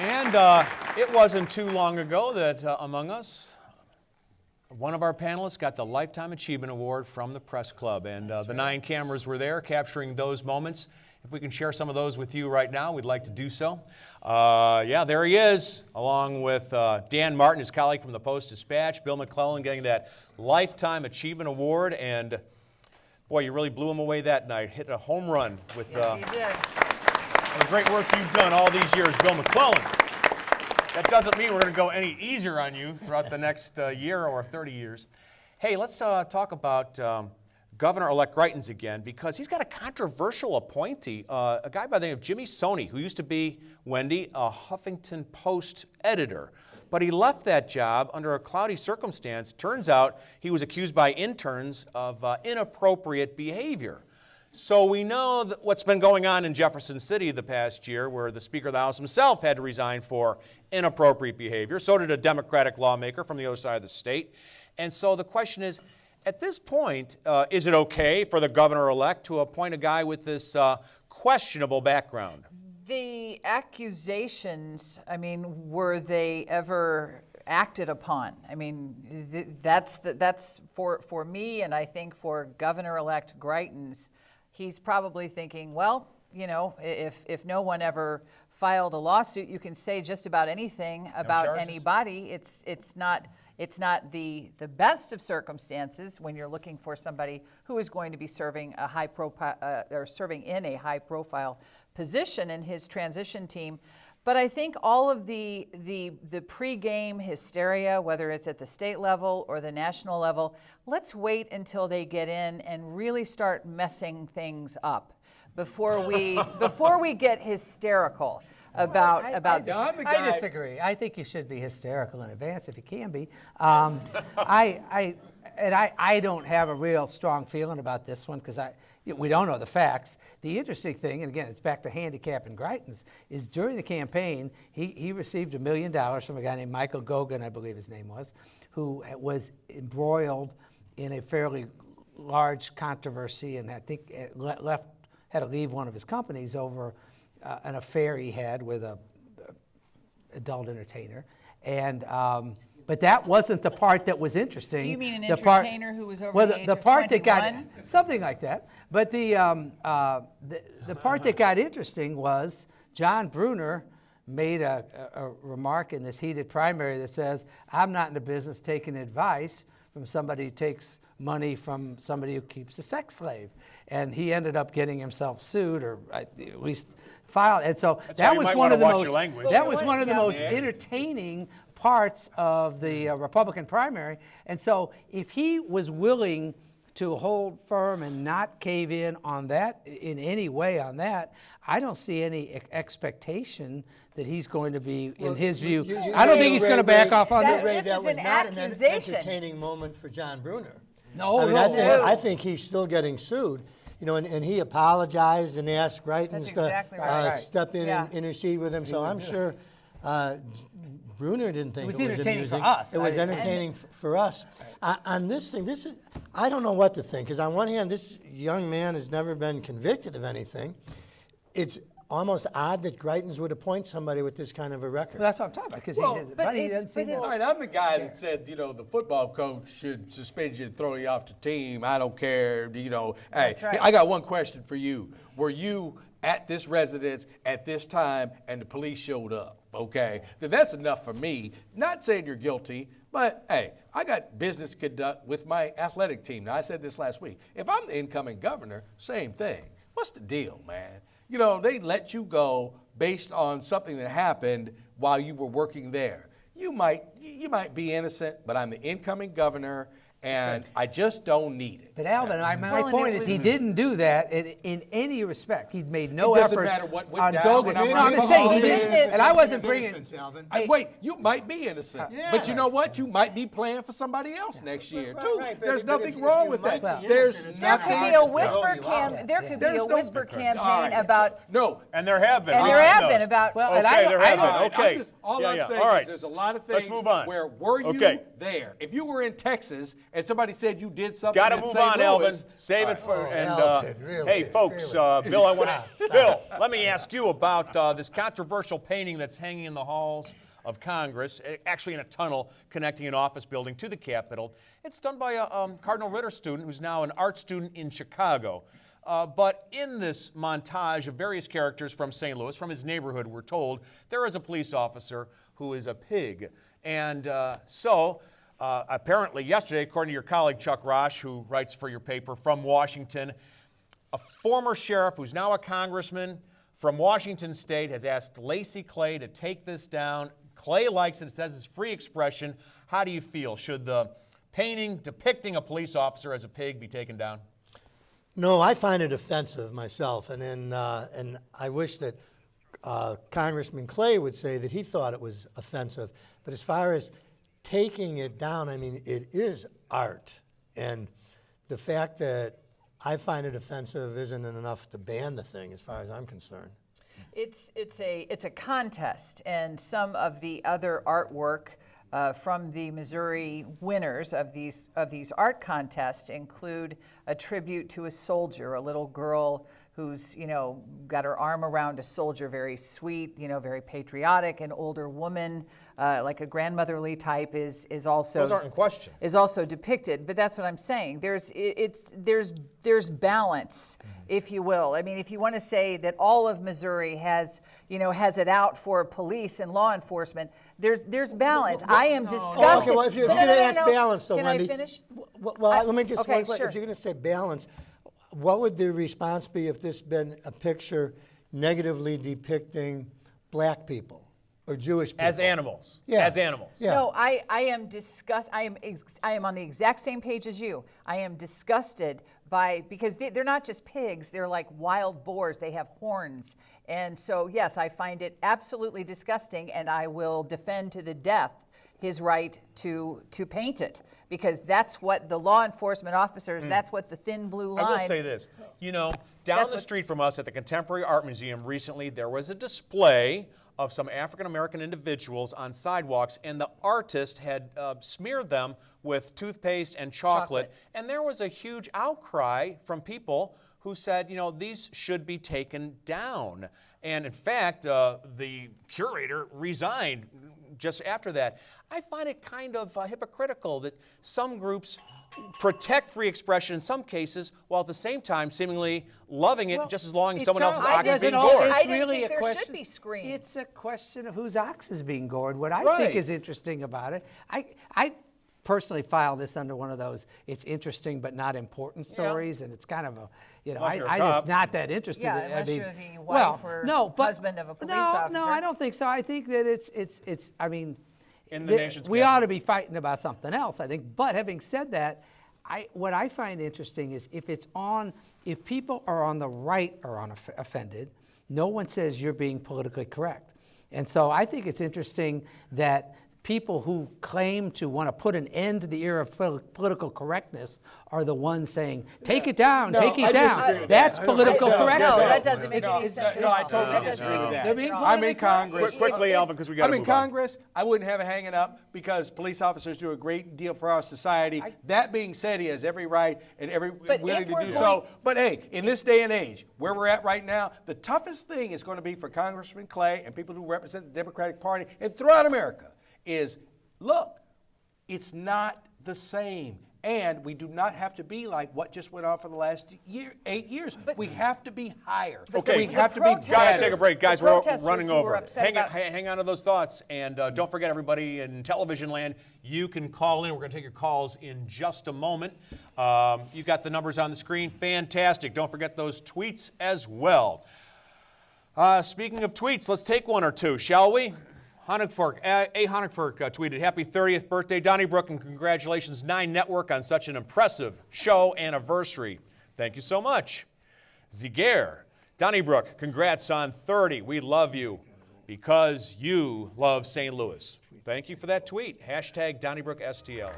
And it wasn't too long ago that among us, one of our panelists got the Lifetime Achievement Award from the Press Club. And the 9 cameras were there capturing those moments. If we can share some of those with you right now, we'd like to do so. Yeah, there he is, along with Dan Martin, his colleague from the Post-Dispatch, Bill McClellan getting that Lifetime Achievement Award. And boy, you really blew him away that night. Hit a home run with the great work you've done all these years, Bill McClellan. That doesn't mean we're going to go any easier on you throughout the next year or 30 years. Hey, let's talk about Governor-elect Greitens again, because he's got a controversial appointee, a guy by the name of Jimmy Stoney, who used to be, Wendy, a Huffington Post editor. But he left that job under a cloudy circumstance. Turns out he was accused by interns of inappropriate behavior. So we know that what's been going on in Jefferson City the past year, where the Speaker of the House himself had to resign for inappropriate behavior. So did a Democratic lawmaker from the other side of the state. And so the question is, at this point, is it okay for the governor-elect to appoint a guy with this questionable background? The accusations, I mean, were they ever acted upon? I mean, that's for me, and I think for Governor-elect Greitens, he's probably thinking, well, you know, if no one ever filed a lawsuit, you can say just about anything about anybody. It's not the best of circumstances when you're looking for somebody who is going to be serving a high profile or serving in a high profile position in his transition team. But I think all of the pregame hysteria, whether it's at the state level or the national level, let's wait until they get in and really start messing things up before we get hysterical about this. I disagree. I think you should be hysterical in advance if you can be. I don't have a real strong feeling about this one because we don't know the facts. The interesting thing, and again, it's back to handicapping Greitens, is during the campaign, he received $1 million from a guy named Michael Gogan, I believe his name was, who was embroiled in a fairly large controversy, and I think had to leave one of his companies over an affair he had with a adult entertainer. And but that wasn't the part that was interesting. Do you mean an entertainer who was over the age of part 21? that got something like that. But the part that got interesting was John Brunner made a remark in this heated primary that says, "I'm not in the business taking advice from somebody who takes money from somebody who keeps a sex slave." And he ended up getting himself sued, or at least filed. And so that was one of the most entertaining parts of the Republican primary. And so if he was willing to hold firm and not cave in on that in any way on that, I don't see any expectation that he's going to be, in his view, I don't think he's going to back off on that. This that is was an not accusation. an entertaining moment for John Brunner. I I think he's still getting sued. You know, and he apologized and asked Greitens to step in and intercede with him. So I'm sure Brunner didn't think it was entertaining amusing. for us. It was entertaining for us. On this thing, I don't know what to think. Because on one hand, this young man has never been convicted of anything. It's almost odd that Greitens would appoint somebody with this kind of a record. Well, that's what I'm talking about, because he doesn't seem to. All right, I'm the guy that said, you know, the football coach should suspend you and throw you off the team. I don't care, you know. Hey, I got one question for you. Were you at this residence at this time and the police showed up? Okay, then that's enough for me. Not saying you're guilty, but hey, I got business conduct with my athletic team. Now, I said this last week. If I'm the incoming governor, same thing. What's the deal, man? You know, they let you go based on something that happened while you were working there. You might be innocent, but I'm the incoming governor, and I just don't need it. But Alvin, my point is he didn't do that in any respect. He made no It doesn't effort matter what went on down Gogan. when I'm No, I'm just saying he didn't. And I wasn't bringing. Wait, you might be innocent, but you know what? You might be playing for somebody else next year too. Right, There's but nothing if wrong you with might that. be There's innocent, There nothing. could be a whisper campaign. There could be a whisper campaign about. No, And there have been. And there have been about. Well, Okay, and I there have don't. been. Okay. All I'm saying All right. is there's a lot of Let's things move on. where were you Okay. there? If you were in Texas and somebody said you did something Gotta that move same on, Louis. Elvin. Save it for. Oh, And Elvin, really, hey, folks, really. Bill, I want to. Bill, let me ask you about this controversial painting that's hanging in the halls of Congress, actually in a tunnel connecting an office building to the Capitol. It's done by a Cardinal Ritter student who's now an art student in Chicago. But in this montage of various characters from St. Louis, from his neighborhood, we're told, there is a police officer who is a pig. And apparently yesterday, according to your colleague Chuck Rosh, who writes for your paper from Washington, a former sheriff who's now a congressman from Washington State has asked Lacey Clay to take this down. Clay likes it. It says it's free expression. How do you feel? Should the painting depicting a police officer as a pig be taken down? No, I find it offensive myself, and I wish that Congressman Clay would say that he thought it was offensive. But as far as taking it down, I mean, it is art, and the fact that I find it offensive isn't enough to ban the thing, as far as I'm concerned. It's a contest, and some of the other artwork from the Missouri winners of these art contests include a tribute to a soldier, a little girl who's got her arm around a soldier, very sweet, very patriotic. An older woman, like a grandmotherly type, is also Those aren't in question. is also depicted. But that's what I'm saying. There's balance, if you will. I mean, if you want to say that all of Missouri has it out for police and law enforcement, there's balance. I am disgusted. Okay, well, if you're No, going no, to no, ask no. balance, though, Can Wendy. I finish? Well, let me just okay, if sure. you're going to say balance, what would the response be if this been a picture negatively depicting black people or Jewish people? As animals. Yeah. As animals. Yeah. No, I am disgusted. I am on the exact same page as you. I am disgusted because they're not just pigs. They're like wild boars. They have horns. And so, yes, I find it absolutely disgusting, and I will defend to the death his right to paint it, because that's what the law enforcement officers, that's what the thin blue line. I will say this. Down That's the what- street from us at the Contemporary Art Museum recently, there was a display of some African-American individuals on sidewalks, and the artist had smeared them with toothpaste and chocolate. And there was a huge outcry from people who said, these should be taken down. And in fact, the curator resigned just after that. I find it kind of hypocritical that some groups protect free expression in some cases, while at the same time seemingly loving it just as long as someone else's ox is being gored. I didn't think there should be screens. It's a question of whose ox is being gored. What I Right. think is interesting about it, I personally file this under one of those it's interesting but not important stories, and it's kind of a, Unless you're a I cop. just not that interested. Yeah, I unless mean, you're the wife or husband of a police officer. No, I don't think so. I think that it's I mean, In the nation's we capital. ought to be fighting about something else, I think. But having said that, what I find interesting is if people are on the right are offended, no one says you're being politically correct. And so I think it's interesting that people who claim to want to put an end to the era of political correctness are the ones saying, take it down, take it I down. disagree with That's that. political correctness. No, that doesn't make No, any sense. no, I at all. totally That doesn't disagree make with any that. sense They're being at all. I'm in Congress. Quickly, Alvin, because we got to I'm in move on. Congress. I wouldn't have it hanging up because police officers do a great deal for our society. That being said, he has every right and every But willing if to we're do going- so. But hey, in this day and age, where we're at right now, the toughest thing is going to be for Congressman Clay and people who represent the Democratic Party and throughout America is, look, it's not the same. And we do not have to be like what just went on for the last 8 years. We have to be higher. Okay. We The have to be protesters- Gotta better. take a break, guys. The We're protesters running who were over. upset about- Hang on to those thoughts, and don't forget, everybody in television land, you can call in. We're going to take your calls in just a moment. You got the numbers on the screen. Fantastic. Don't forget those tweets as well. Speaking of tweets, let's take one or two, shall we? Honigford tweeted, "Happy 30th birthday, Donnybrook, and congratulations, 9 Network, on such an impressive show anniversary." Thank you so much. Ziger, "Donnybrook, congrats on 30. We love you because you love St. Louis." Thank you for that tweet. Hashtag Donnybrook STL.